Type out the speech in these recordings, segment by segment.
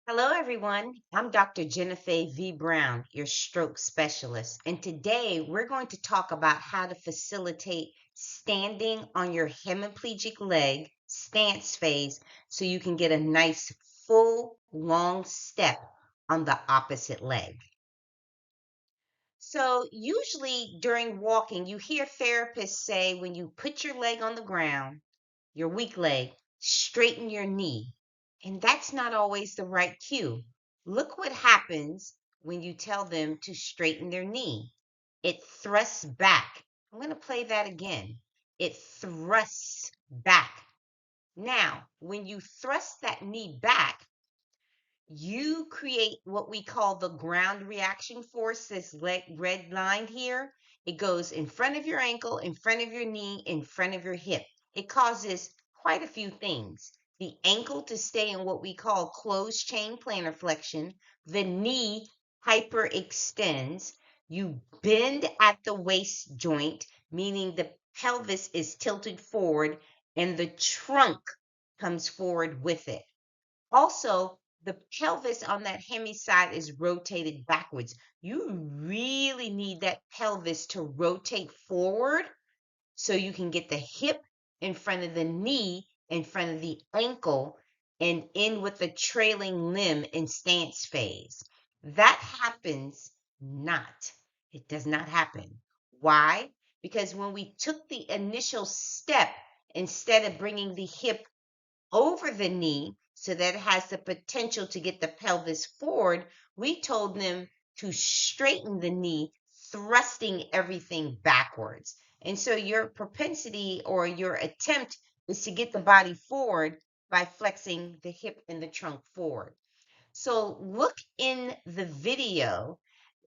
Hello, everyone. I'm Dr. Jennifer V. Brown, your stroke specialist. And today we're going to talk about how to facilitate standing on your hemiplegic leg stance phase so you can get a nice, full, long step on the opposite leg. So, usually during walking, you hear therapists say when you put your leg on the ground, your weak leg, straighten your knee. And that's not always the right cue. Look what happens when you tell them to straighten their knee. It thrusts back. I'm going to play that again. It thrusts back. Now, when you thrust that knee back, you create what we call the ground reaction force, this red line here. It goes in front of your ankle, in front of your knee, in front of your hip. It causes quite a few things. The ankle to stay in what we call closed chain plantar flexion. The knee hyperextends. You bend at the waist joint, meaning the pelvis is tilted forward and the trunk comes forward with it. Also, the pelvis on that hemi side is rotated backwards. You really need that pelvis to rotate forward so you can get the hip in front of the knee, in front of the ankle, and in with the trailing limb in stance phase. That happens not. It does not happen. Why? Because when we took the initial step, instead of bringing the hip over the knee so that it has the potential to get the pelvis forward, we told them to straighten the knee, thrusting everything backwards. And so your propensity or your attempt is to get the body forward by flexing the hip and the trunk forward. So look in the video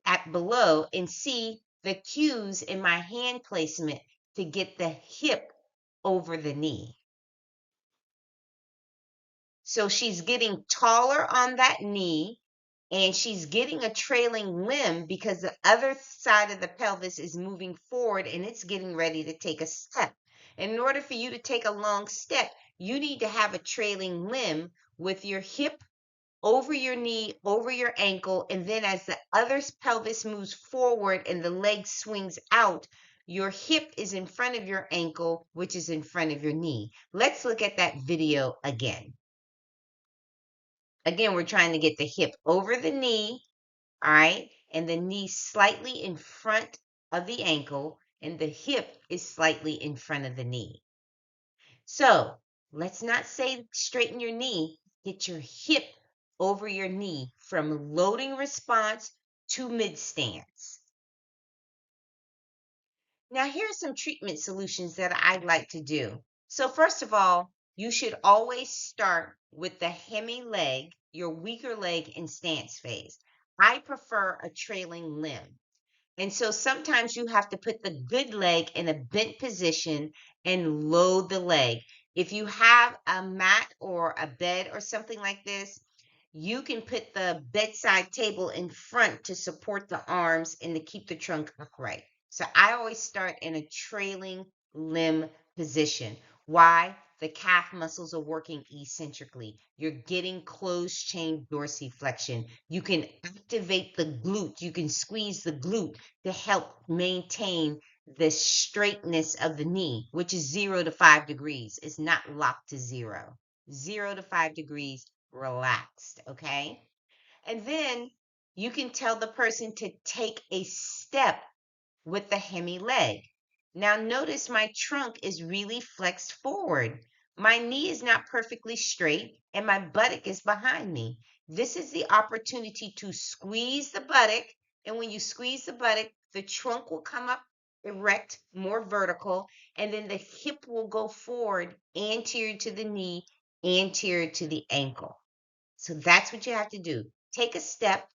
at below and see the cues in my hand placement to get the hip over the knee. So she's getting taller on that knee and she's getting a trailing limb because the other side of the pelvis is moving forward and it's getting ready to take a step. And in order for you to take a long step, you need to have a trailing limb with your hip over your knee, over your ankle, and then as the other pelvis moves forward and the leg swings out, your hip is in front of your ankle, which is in front of your knee. Let's look at that video again. Again, we're trying to get the hip over the knee, all right? And the knee slightly in front of the ankle, and the hip is slightly in front of the knee. So let's not say straighten your knee, get your hip over your knee from loading response to mid stance. Now, here are some treatment solutions that I'd like to do. So, first of all, you should always start with the hemi leg, your weaker leg in stance phase. I prefer a trailing limb. And so sometimes you have to put the good leg in a bent position and load the leg. If you have a mat or a bed or something like this, you can put the bedside table in front to support the arms and to keep the trunk upright. So I always start in a trailing limb position. Why? The calf muscles are working eccentrically. You're getting closed chain dorsiflexion. You can activate the glute. You can squeeze the glute to help maintain the straightness of the knee, which is 0 to 5 degrees. It's not locked to zero. 0 to 5 degrees relaxed, okay? And then you can tell the person to take a step with the hemi leg. Now notice my trunk is really flexed forward. My knee is not perfectly straight and my buttock is behind me. This is the opportunity to squeeze the buttock. And when you squeeze the buttock, the trunk will come up erect, more vertical, and then the hip will go forward anterior to the knee, anterior to the ankle. So that's what you have to do. Take a step,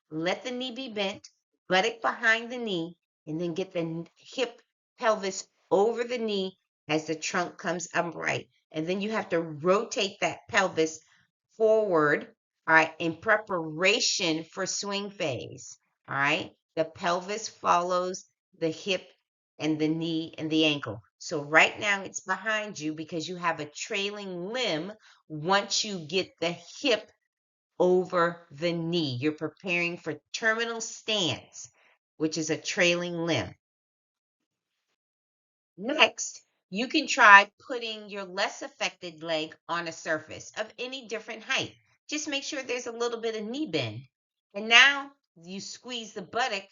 let the knee be bent, buttock behind the knee, and then get the hip pelvis over the knee as the trunk comes upright. And then you have to rotate that pelvis forward, all right, in preparation for swing phase. All right. The pelvis follows the hip and the knee and the ankle. So right now it's behind you because you have a trailing limb once you get the hip over the knee. You're preparing for terminal stance, which is a trailing limb. Next, you can try putting your less affected leg on a surface of any different height. Just make sure there's a little bit of knee bend. And now you squeeze the buttock,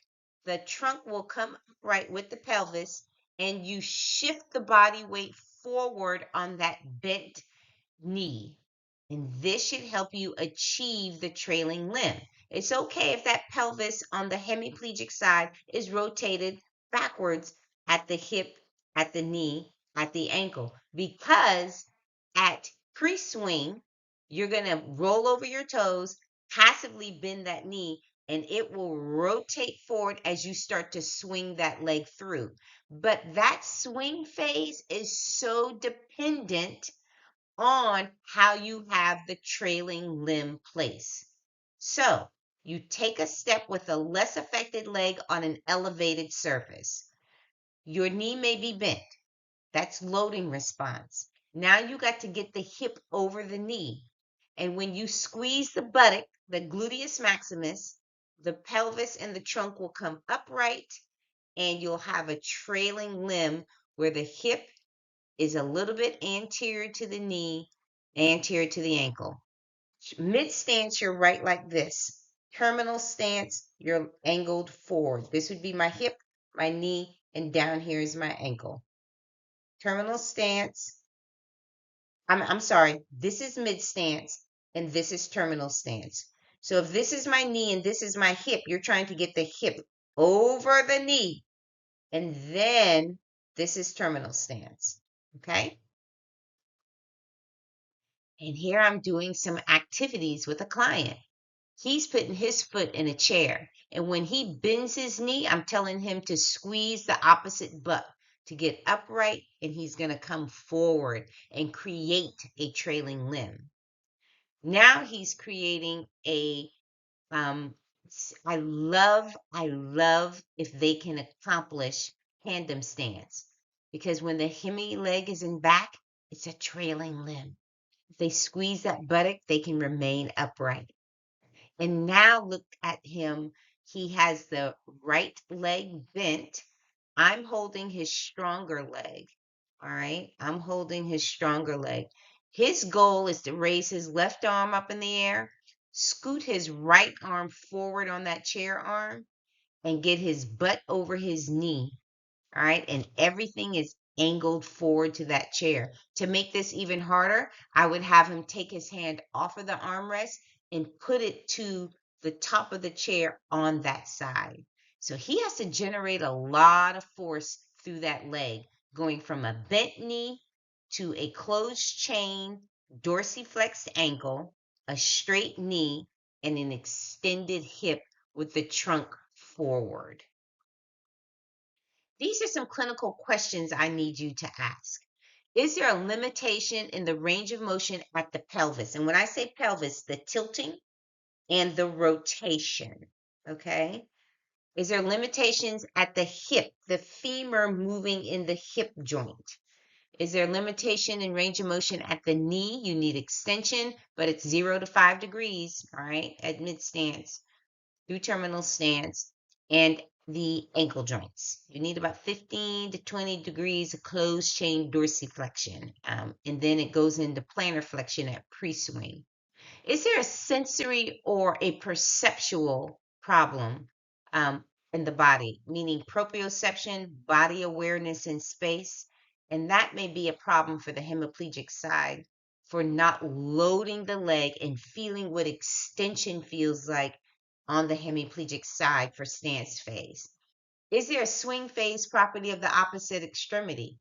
the trunk will come upright with the pelvis, and you shift the body weight forward on that bent knee. And this should help you achieve the trailing limb. It's okay if that pelvis on the hemiplegic side is rotated backwards at the hip, at the knee, at the ankle, because at pre-swing, you're going to roll over your toes, passively bend that knee, and it will rotate forward as you start to swing that leg through. But that swing phase is so dependent on how you have the trailing limb place. So you take a step with a less affected leg on an elevated surface. Your knee may be bent. That's loading response. Now you got to get the hip over the knee. And when you squeeze the buttock, the gluteus maximus, the pelvis and the trunk will come upright, and you'll have a trailing limb where the hip is a little bit anterior to the knee, anterior to the ankle. Mid stance, you're right like this. Terminal stance, you're angled forward. This would be my hip, my knee, and down here is my ankle. Terminal stance. I'm sorry, this is mid stance and this is terminal stance. So if this is my knee and this is my hip, you're trying to get the hip over the knee. And then this is terminal stance. Okay? And here I'm doing some activities with a client. He's putting his foot in a chair. And when he bends his knee, I'm telling him to squeeze the opposite butt to get upright, and he's going to come forward and create a trailing limb. Now he's creating a I love if they can accomplish tandem stance, because when the hemi leg is in back, it's a trailing limb. If they squeeze that buttock, they can remain upright. And now look at him. He has the right leg bent. I'm holding his stronger leg. All right. I'm holding his stronger leg. His goal is to raise his left arm up in the air, scoot his right arm forward on that chair arm, and get his butt over his knee. All right. And everything is angled forward to that chair. To make this even harder, I would have him take his hand off of the armrest and put it to the top of the chair on that side. So he has to generate a lot of force through that leg, going from a bent knee to a closed chain, dorsiflexed ankle, a straight knee, and an extended hip with the trunk forward. These are some clinical questions I need you to ask. Is there a limitation in the range of motion at the pelvis? And when I say pelvis, the tilting and the rotation, okay? Is there limitations at the hip, the femur moving in the hip joint? Is there limitation in range of motion at the knee? You need extension, but it's 0 to 5 degrees, all right, at mid stance through terminal stance, and the ankle joints. You need about 15 to 20 degrees of closed chain dorsiflexion, and then it goes into plantar flexion at pre-swing. Is there a sensory or a perceptual problem in the body, meaning proprioception, body awareness in space? And that may be a problem for the hemiplegic side, for not loading the leg and feeling what extension feels like on the hemiplegic side for stance phase. Is there a swing phase property of the opposite extremity?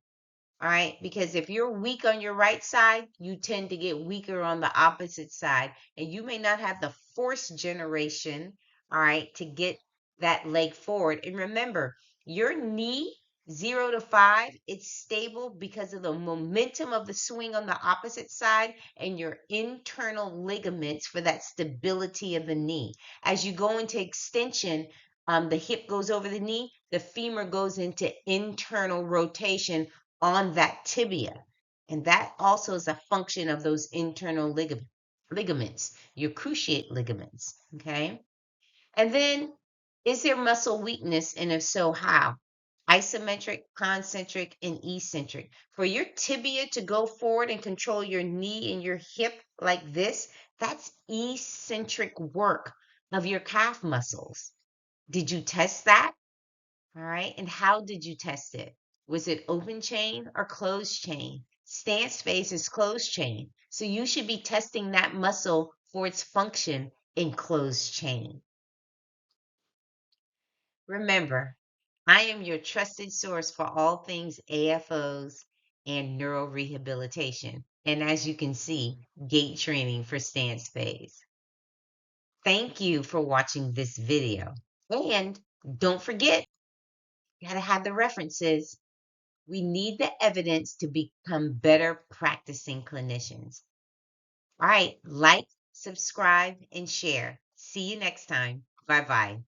All right, because if you're weak on your right side, you tend to get weaker on the opposite side, and you may not have the force generation, all right, to get that leg forward. And remember, your knee, 0 to 5, it's stable because of the momentum of the swing on the opposite side and your internal ligaments for that stability of the knee. As you go into extension, the hip goes over the knee, the femur goes into internal rotation on that tibia. And that also is a function of those internal ligaments. ligaments, your cruciate ligaments, okay? And then, is there muscle weakness? And if so, how? Isometric, concentric, and eccentric. For your tibia to go forward and control your knee and your hip like this, that's eccentric work of your calf muscles. Did you test that? All right. And how did you test it? Was it open chain or closed chain? Stance space is closed chain. So you should be testing that muscle for its function in closed chain. Remember, I am your trusted source for all things AFOs and neurorehabilitation. And as you can see, gait training for stance phase. Thank you for watching this video. And don't forget, you gotta have the references. We need the evidence to become better practicing clinicians. All right, like, subscribe, and share. See you next time. Bye bye.